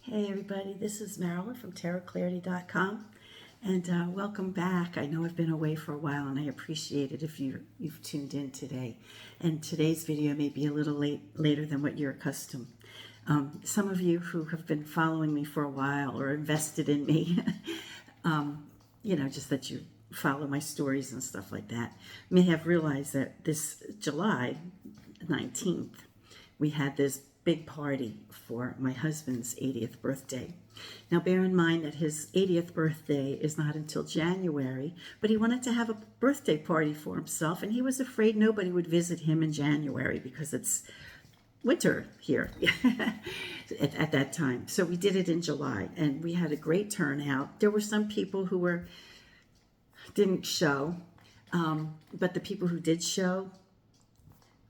Hey everybody, this is Marilyn from tarotclarity.com and welcome back. I know I've been away for a while and I appreciate it if you've tuned in today. And today's video may be a little later than what you're accustomed. Some of you who have been following me for a while or invested in me, just that you follow my stories and stuff like that, may have realized that this July 19th, we had this big party for my husband's 80th birthday. Now bear in mind that his 80th birthday is not until January, but he wanted to have a birthday party for himself and he was afraid nobody would visit him in January because it's winter here at that time. So we did it in July and we had a great turnout. There were some people who didn't show, but the people who did show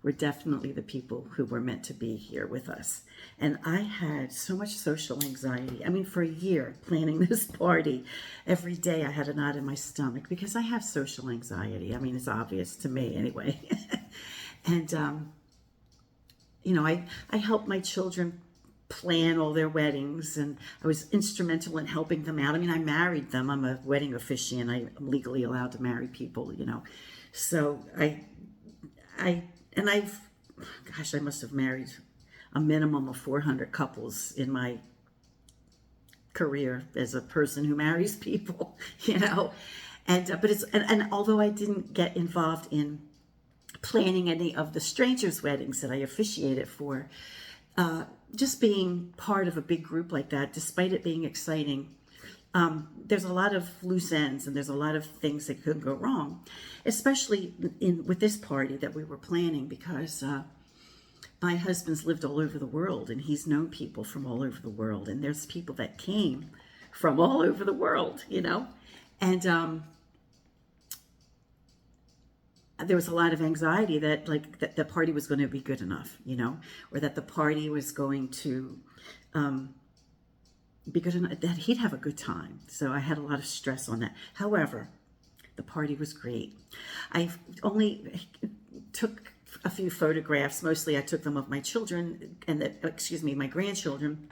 were definitely the people who were meant to be here with us. And I had so much social anxiety. I mean, for a year planning this party, every day I had a knot in my stomach because I have social anxiety. I mean, it's obvious to me anyway. And, I helped my children plan all their weddings and I was instrumental in helping them out. I mean, I married them. I'm a wedding officiant. I'm legally allowed to marry people, So I must have married a minimum of 400 couples in my career as a person who marries people, and although I didn't get involved in planning any of the strangers' weddings that I officiated for, just being part of a big group like that, despite it being exciting, there's a lot of loose ends and there's a lot of things that could go wrong, especially with this party that we were planning because my husband's lived all over the world and he's known people from all over the world and there's people that came from all over the world, and there was a lot of anxiety that the party was going to be good enough, or that the party was going to be good enough, that he'd have a good time. So I had a lot of stress on that. However, the party was great. I only took a few photographs. Mostly I took them of my children and my grandchildren,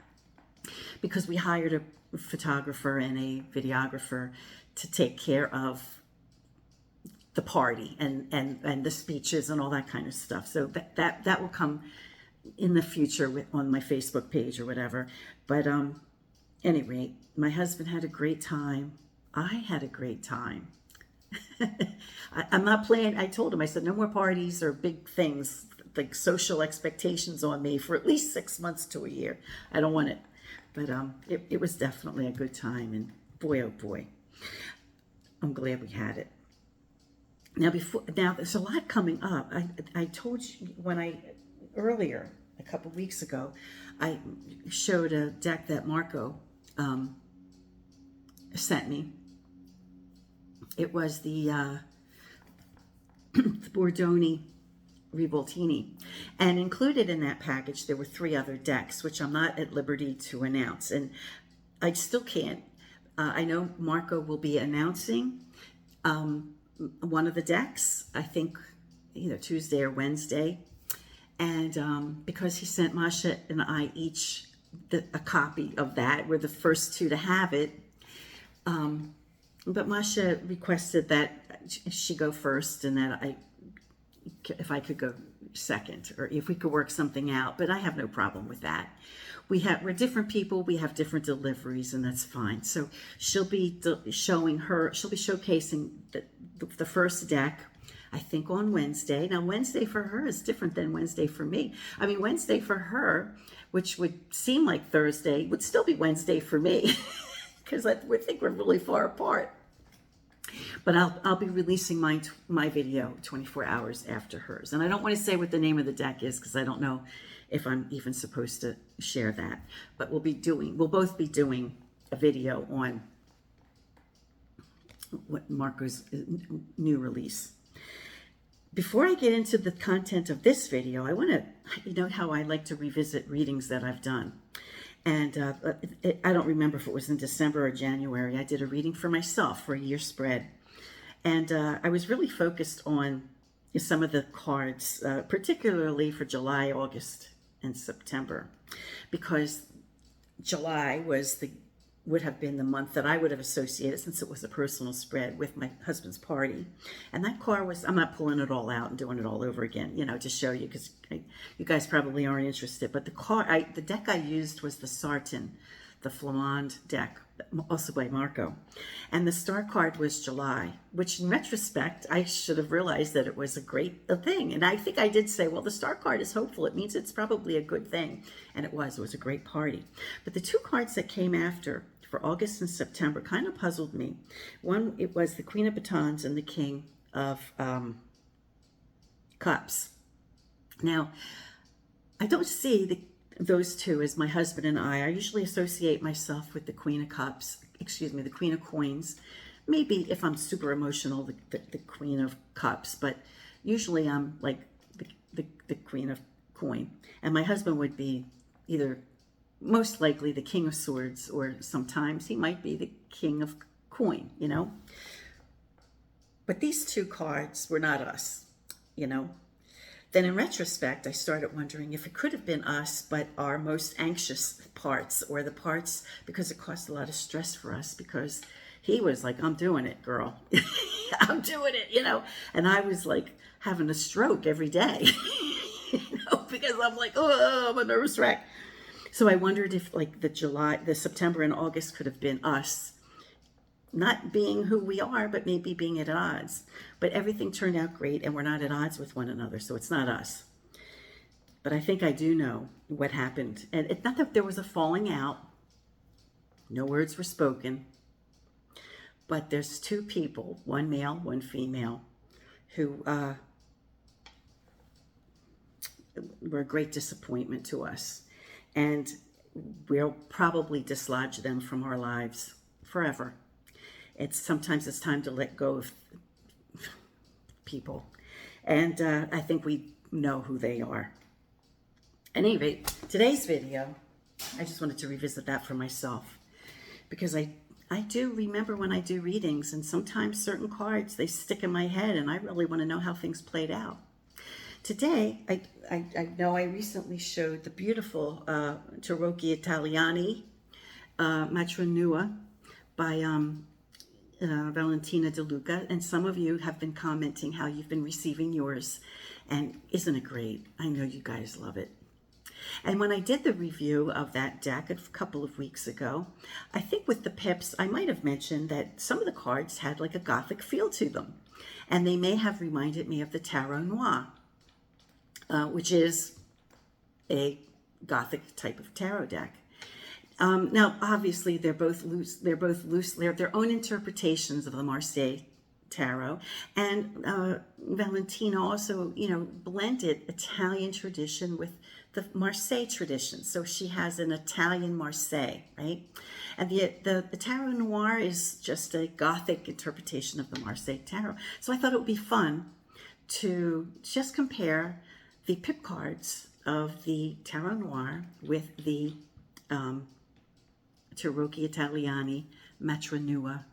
because we hired a photographer and a videographer to take care of the party and the speeches and all that kind of stuff. So that will come in the future on my Facebook page or whatever. But anyway, my husband had a great time. I had a great time. I'm not playing. I told him, I said, no more parties or big things, like social expectations on me for at least 6 months to a year. I don't want it. But it was definitely a good time. And boy, oh boy, I'm glad we had it. Now there's a lot coming up. I told you earlier, a couple weeks ago, I showed a deck that Marco sent me. It was the Bordoni Rivoltini, and included in that package there were 3 other decks, which I'm not at liberty to announce, and I still can't. I know Marco will be announcing one of the decks, I think either Tuesday or Wednesday, and because he sent Masha and I each a copy of that, we're the first 2 to have it, but Masha requested that she go first and that if I could go second, or if we could work something out, but I have no problem with that. We're different people, we have different deliveries, and that's fine. So she'll be showcasing the first deck, I think, on Wednesday. Now, Wednesday for her is different than Wednesday for me. I mean, Wednesday for her, which would seem like Thursday, would still be Wednesday for me, because I think we're really far apart. But I'll be releasing my video 24 hours after hers. And I don't want to say what the name of the deck is because I don't know if I'm even supposed to share that. But we'll both be doing a video on what Marco's new release. Before I get into the content of this video, I want to, how I like to revisit readings that I've done. And I don't remember if it was in December or January. I did a reading for myself for a year spread. And I was really focused on some of the cards, particularly for July, August, and September, because July would have been the month that I would have associated, since it was a personal spread, with my husband's party. And that car was, I'm not pulling it all out and doing it all over again, you know, to show you, because you guys probably aren't interested. But the deck I used was the Sarton, the Flamand deck, also by Marco. And the star card was July, which in retrospect, I should have realized that it was a great thing. And I think I did say, well, the star card is hopeful. It means it's probably a good thing. And it was a great party. But the two cards that came after, for August and September, kind of puzzled me. One, it was the Queen of Batons and the King of Cups. Now, I don't see those two as my husband and I. I usually associate myself with the Queen of Cups, the Queen of Coins. Maybe if I'm super emotional, the Queen of Cups, but usually I'm like the Queen of Coin. And my husband would be either most likely the King of Swords, or sometimes he might be the King of Coin, you know. But these two cards were not us, you know. Then in retrospect, I started wondering if it could have been us, but our most anxious parts, or the parts, because it caused a lot of stress for us, because he was like, I'm doing it, girl. I'm doing it, you know. And I was like having a stroke every day, you know, because I'm like, oh, I'm a nervous wreck. So I wondered if like the September and August could have been us, not being who we are, but maybe being at odds. But everything turned out great, and we're not at odds with one another, so it's not us. But I think I do know what happened. And it's not that there was a falling out. No words were spoken. But there's two people, one male, one female, who were a great disappointment to us. And we'll probably dislodge them from our lives forever. Sometimes it's time to let go of people. And I think we know who they are. At any rate, today's video, I just wanted to revisit that for myself. Because I do remember when I do readings, and sometimes certain cards, they stick in my head, and I really want to know how things played out. Today, I know I recently showed the beautiful Tarot Italiani, Matronua, by Valentina de Luca, and some of you have been commenting how you've been receiving yours, and isn't it great? I know you guys love it. And when I did the review of that deck a couple of weeks ago, I think with the pips, I might have mentioned that some of the cards had like a gothic feel to them, and they may have reminded me of the Tarot Noir, which is a gothic type of tarot deck. Now, obviously, they're both loose. They're their own interpretations of the Marseille tarot, and Valentina also, you know, blended Italian tradition with the Marseille tradition. So she has an Italian Marseille, right? And the Tarot Noir is just a gothic interpretation of the Marseille tarot. So I thought it would be fun to just compare the pip cards of the Tarot Noir with the Tarot Italiani Matronua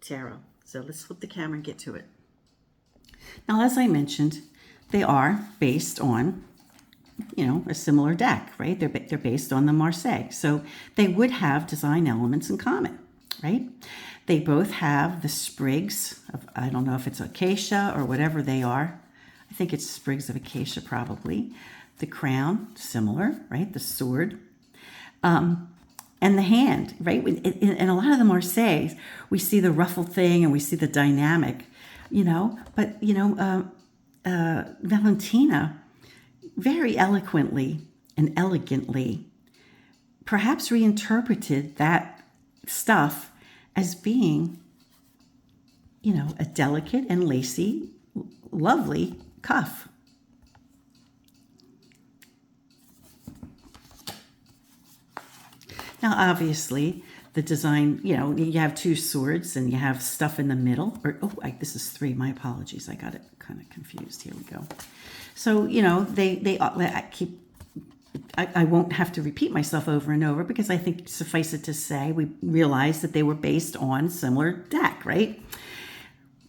Tarot. So let's flip the camera and get to it. Now, as I mentioned, they are based on, you know, a similar deck, right? They're based on the Marseille. So they would have design elements in common, right? They both have the sprigs of, I don't know if it's acacia or whatever they are. I think it's sprigs of acacia probably. The crown, similar, right? The sword. And the hand, right? In a lot of the Marseilles, we see the ruffled thing and we see the dynamic, you know. But, you know, Valentina very eloquently and elegantly perhaps reinterpreted that stuff as being, you know, a delicate and lacy, lovely cuff. Now, obviously, the design, you know, you have two swords and you have stuff in the middle. This is three. My apologies. I got it kind of confused. Here we go. So, you know, I won't have to repeat myself over and over, because I think suffice it to say, we realized that they were based on similar deck, right?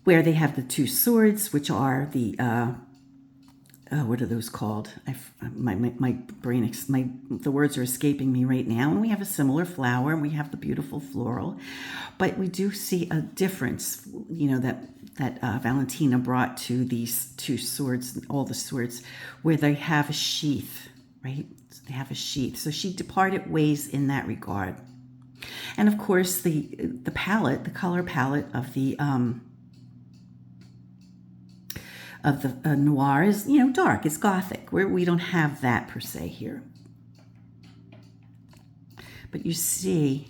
Where they have the two swords, which are the what are those called? My brain, the words are escaping me right now. And we have a similar flower, and we have the beautiful floral, but we do see a difference, you know, that Valentina brought to these two swords, all the swords, where they have a sheath, right? They have a sheath. So she departed ways in that regard. And of course, the palette, the color palette of the noir is, you know, dark. It's gothic. We don't have that per se here. But you see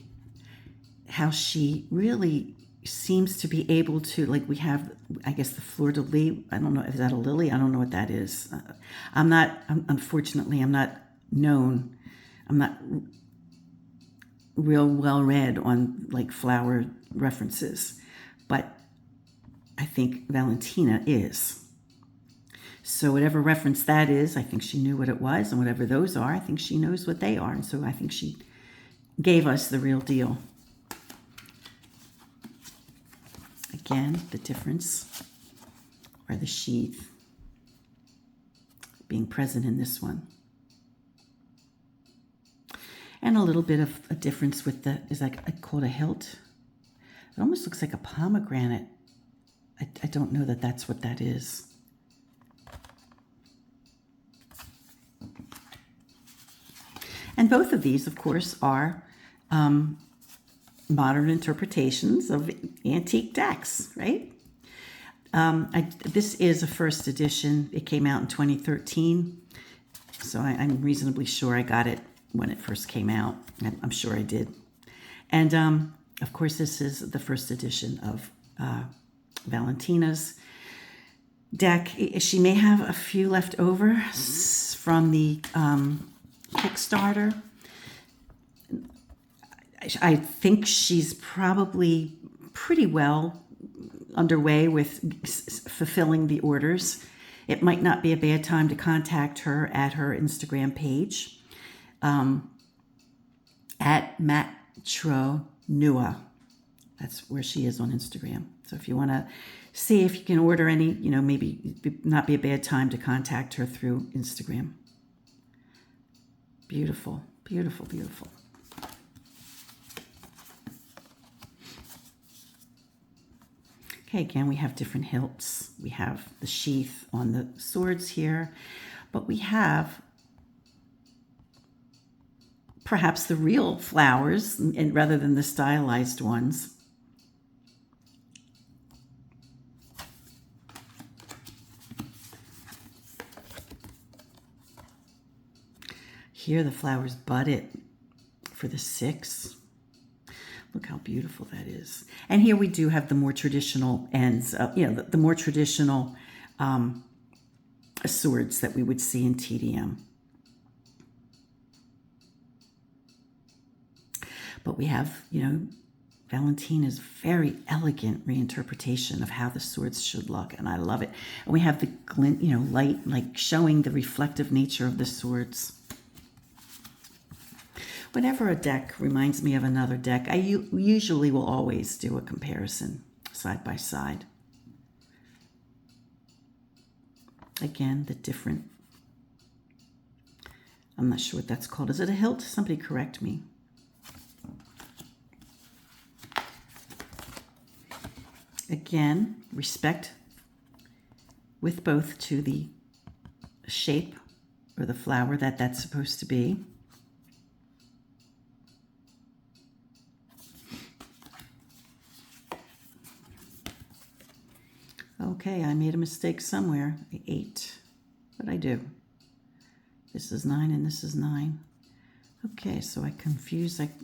how she really seems to be able to, like, we have, I guess, the fleur de lis. I don't know, is that a lily? I don't know what that is. Unfortunately, I'm not real well read on like flower references, but I think Valentina is. So whatever reference that is, I think she knew what it was, and whatever those are, I think she knows what they are. And so I think she gave us the real deal. Again, the difference, or the sheath, being present in this one. And a little bit of a difference with the, is like, I call it a hilt. It almost looks like a pomegranate. I don't know that that's what that is. And both of these, of course, are modern interpretations of antique decks, right? This is a first edition. It came out in 2013, so I'm reasonably sure I got it when it first came out. I'm sure I did. And of course, this is the first edition of Valentina's deck. She may have a few left over from the Kickstarter. I think she's probably pretty well underway with fulfilling the orders. It might not be a bad time to contact her at her Instagram page, at Matronua. That's where she is on Instagram. So if you want to see if you can order any, you know, maybe not be a bad time to contact her through Instagram. Beautiful, beautiful, beautiful. Okay, again, we have different hilts. We have the sheath on the swords here, but we have perhaps the real flowers and rather than the stylized ones. Here the flowers budded for the 6. Look how beautiful that is. And here we do have the more traditional ends, the more traditional swords that we would see in TDM. But we have, Valentina's very elegant reinterpretation of how the swords should look, and I love it. And we have the glint, light, like showing the reflective nature of the swords. Whenever a deck reminds me of another deck, I usually will always do a comparison side by side. Again, the different, I'm not sure what that's called. Is it a hilt? Somebody correct me. Again, respect with both to the shape or the flower that that's supposed to be. Okay, I made a mistake somewhere. 8. What did I do? This is 9 and this is 9. Okay, so I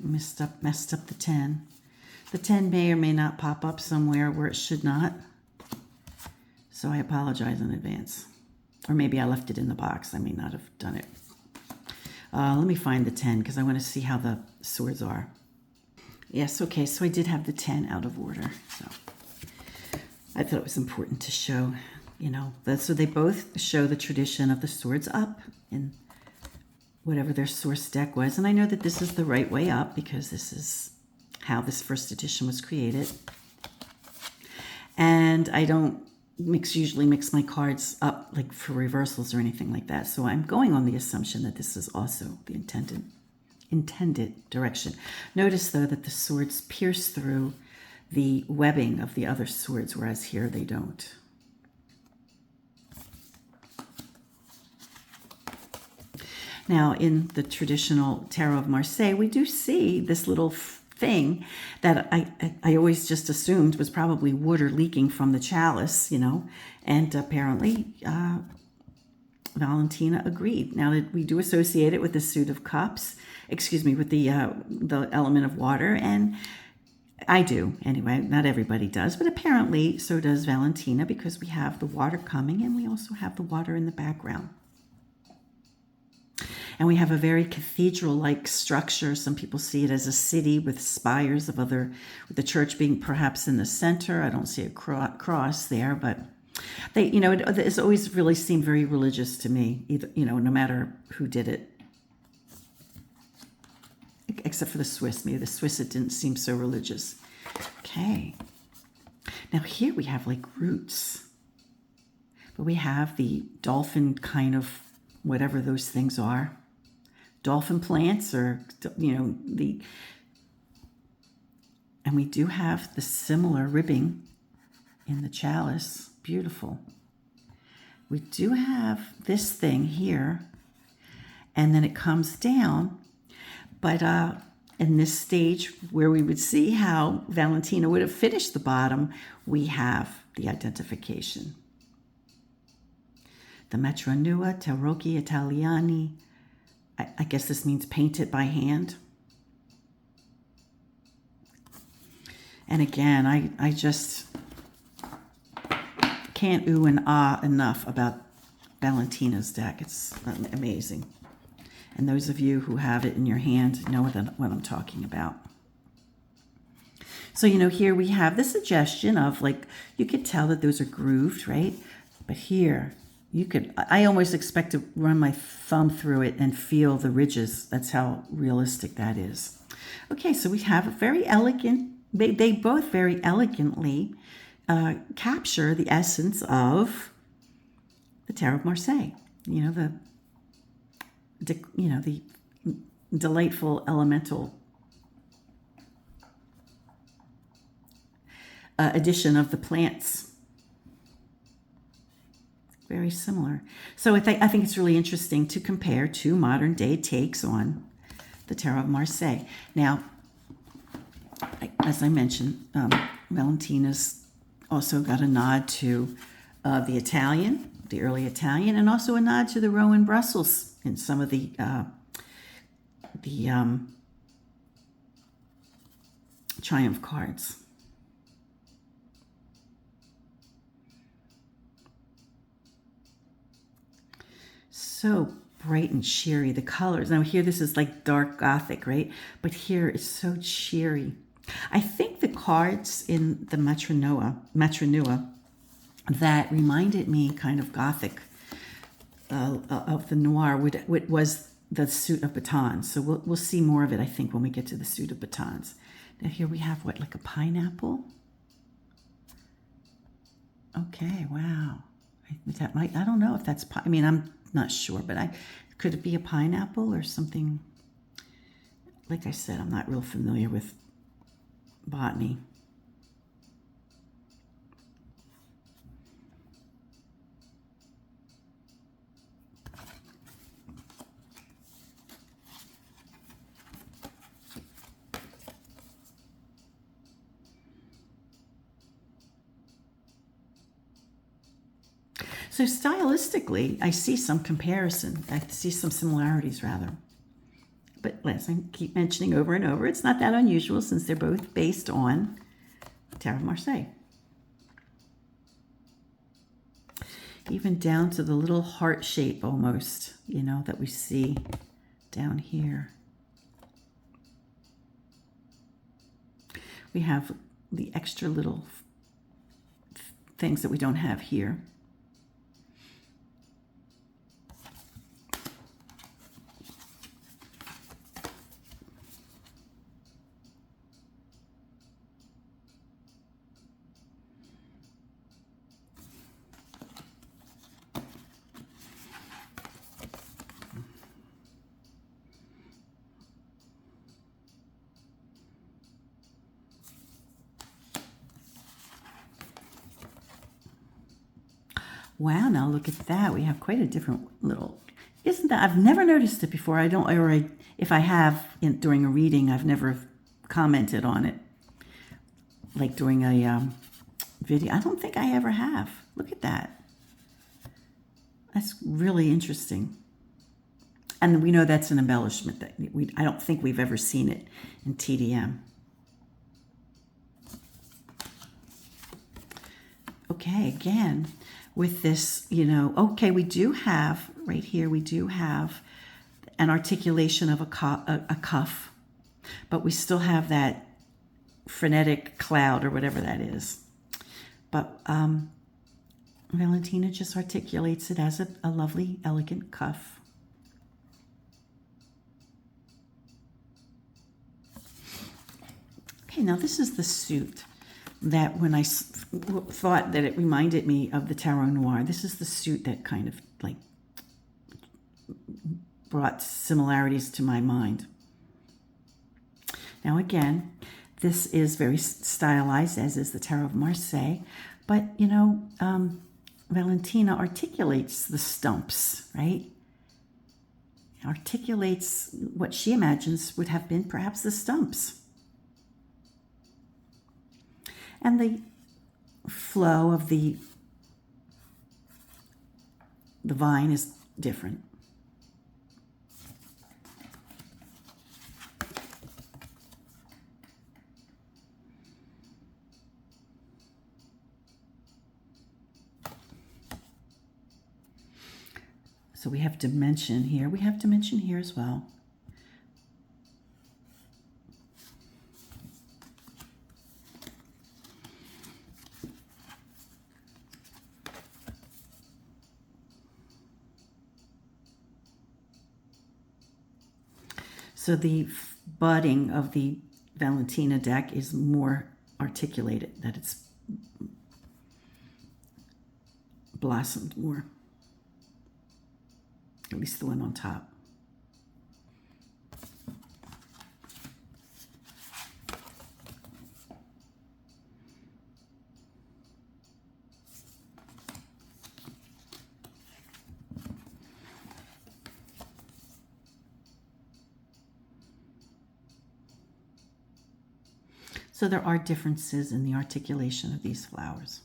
messed up the 10. The 10 may or may not pop up somewhere where it should not. So I apologize in advance. Or maybe I left it in the box. I may not have done it. Let me find the 10 because I want to see how the swords are. Yes, okay, so I did have the 10 out of order. So I thought it was important to show, so they both show the tradition of the swords up in whatever their source deck was. And I know that this is the right way up because this is how this first edition was created. And I don't usually mix my cards up like for reversals or anything like that. So I'm going on the assumption that this is also the intended direction. Notice though that the swords pierce through the webbing of the other swords, whereas here they don't. Now, in the traditional Tarot of Marseille, we do see this little thing that I always just assumed was probably water leaking from the chalice, you know, and apparently Valentina agreed. Now that we do associate it with the suit of cups, excuse me, with the element of water, and I do anyway. Not everybody does, but apparently so does Valentina, because we have the water coming and we also have the water in the background. And we have a very cathedral-like structure. Some people see it as a city with spires of other, with the church being perhaps in the center. I don't see a cross there, but they, you know, it's always really seemed very religious to me, either, you know, no matter who did it. Except for the Swiss. Maybe the Swiss, it didn't seem so religious. Okay. Now here we have like roots. But we have the dolphin kind of whatever those things are. Dolphin plants, or, you know, and we do have the similar ribbing in the chalice. Beautiful. We do have this thing here, and then it comes down, but in this stage where we would see how Valentina would have finished the bottom, we have the identification. The Matronua Tarocchi Italiani. I guess this means painted by hand. And again, I just can't ooh and ah enough about Valentina's deck. It's amazing. And those of you who have it in your hand know what I'm talking about. So, you know, here we have the suggestion of, like, you could tell that those are grooved, right? But here, I almost expect to run my thumb through it and feel the ridges. That's how realistic that is. Okay, so we have a very elegant, they both very elegantly capture the essence of the Tarot of Marseille. You know, the delightful elemental addition of the plants. Very similar. So I think it's really interesting to compare two modern day takes on the Tarot of Marseille. Now, as I mentioned, Valentina's also got a nod to the Italian, the early Italian, and also a nod to the Rowan Brussels in some of the Triumph cards. So bright and cheery, the colors. Now here this is like dark Gothic, right? But here it's so cheery. I think the cards in the Matronua that reminded me kind of Gothic of the Noir was the suit of batons. So we'll see more of it, I think, when we get to the suit of batons. Now here we have what, like a pineapple? Okay, wow. That might, I don't know if that's, I mean, I'm not sure, but could it be a pineapple or something? Like I said, I'm not real familiar with botany. So stylistically, I see some comparison. I see some similarities, rather. But as I keep mentioning over and over, it's not that unusual since they're both based on Tarot of Marseille. Even down to the little heart shape almost, you know, that we see down here. We have the extra little things that we don't have here. Wow, now look at that. We have quite a different little, isn't that? I've never noticed it before. I don't, or if I have during a reading, I've never commented on it. Like during a video. I don't think I ever have. Look at that. That's really interesting. And we know that's an embellishment that I don't think we've ever seen it in TDM. Okay, again, with this, you know, okay, we do have, right here, we do have an articulation of a cuff, but we still have that frenetic cloud or whatever that is. But Valentina just articulates it as a lovely, elegant cuff. Okay, now this is the suit that when I thought that it reminded me of the Tarot Noir, this is the suit that kind of like brought similarities to my mind. Now again, this is very stylized, as is the Tarot of Marseille, but you know, Valentina articulates the stumps, right? Articulates what she imagines would have been perhaps the stumps. And the flow of the vine is different. So we have dimension here. We have dimension here as well. So the budding of the Valentina deck is more articulated, that it's blossomed more. At least the one on top. So there are differences in the articulation of these flowers.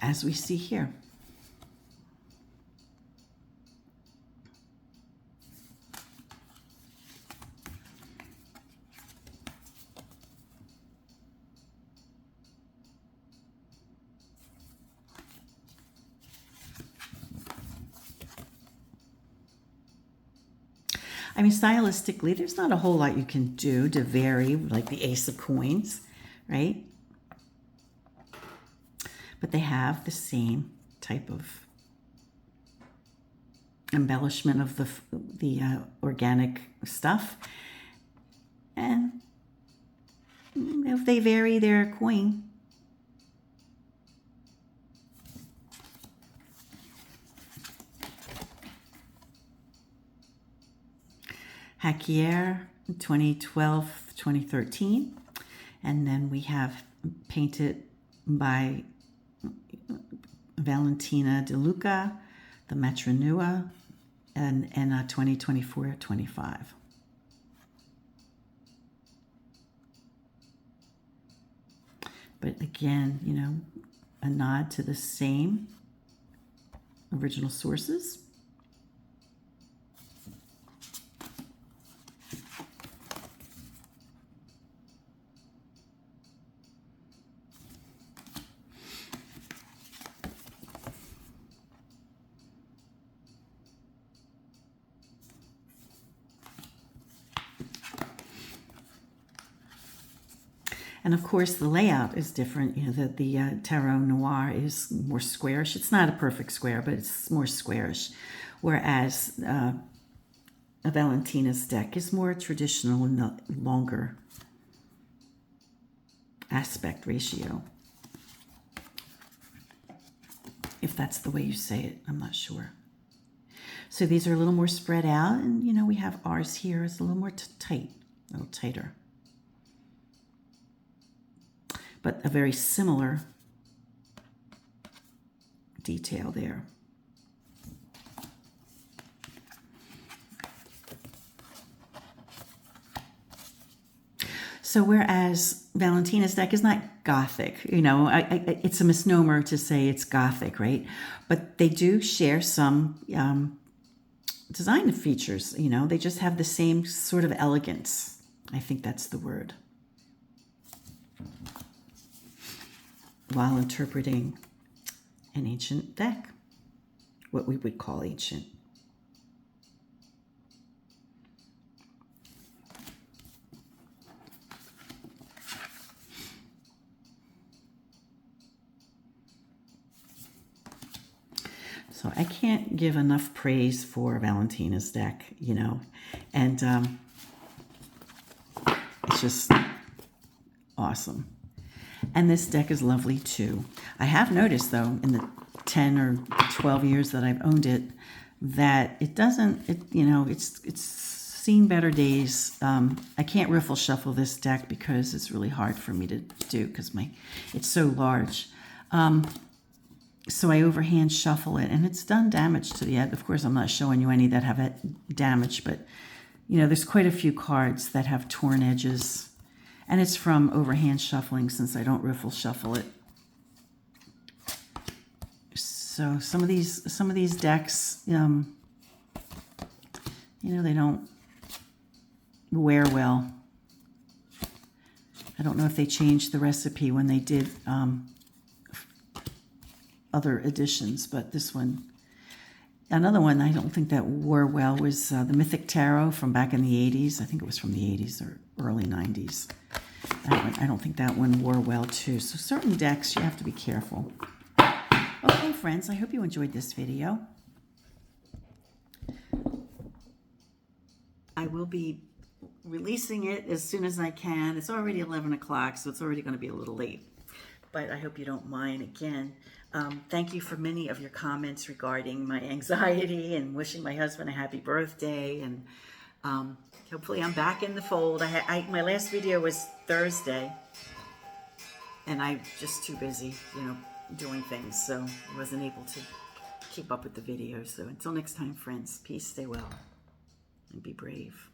As we see here. I mean, stylistically, there's not a whole lot you can do to vary, like the Ace of Coins, right? But they have the same type of embellishment of the organic stuff. And if they vary their coin, Hackiere, 2012-2013. And then we have painted by Valentina de Luca, the Matronua, and 2024-25. But again, you know, a nod to the same original sources. And of course, the layout is different. You know, the Tarot Noir is more squarish. It's not a perfect square, but it's more squarish. Whereas Valentina's deck is more traditional and longer aspect ratio. If that's the way you say it, I'm not sure. So these are a little more spread out, and you know, we have ours here. It's a little more tight, a little tighter. But a very similar detail there. So whereas Valentina's deck is not Gothic, you know, it's a misnomer to say it's Gothic, right? But they do share some design features, you know. They just have the same sort of elegance. I think that's the word. While interpreting an ancient deck, what we would call ancient. So I can't give enough praise for Valentina's deck, you know, and it's just awesome. And this deck is lovely too. I have noticed though, in the 10 or 12 years that I've owned it, that it doesn't, you know, it's seen better days. I can't riffle shuffle this deck because it's really hard for me to do because it's so large. So I overhand shuffle it, and it's done damage to the edge. Of course, I'm not showing you any that have damage, but you know, there's quite a few cards that have torn edges, and it's from overhand shuffling since I don't riffle shuffle it. So some of these decks, you know, they don't wear well. I don't know if they changed the recipe when they did other editions, but this one, another one I don't think that wore well was the Mythic Tarot from back in the 80s. I think it was from the 80s or early 90s. I don't think that one wore well too. So certain decks, you have to be careful. Okay, friends, I hope you enjoyed this video. I will be releasing it as soon as I can. It's already 11 o'clock, so it's already going to be a little late. But I hope you don't mind. Again, thank you for many of your comments regarding my anxiety and wishing my husband a happy birthday. And hopefully I'm back in the fold. My last video was Thursday, and I'm just too busy, you know, doing things. So I wasn't able to keep up with the videos. So until next time, friends, peace, stay well, and be brave.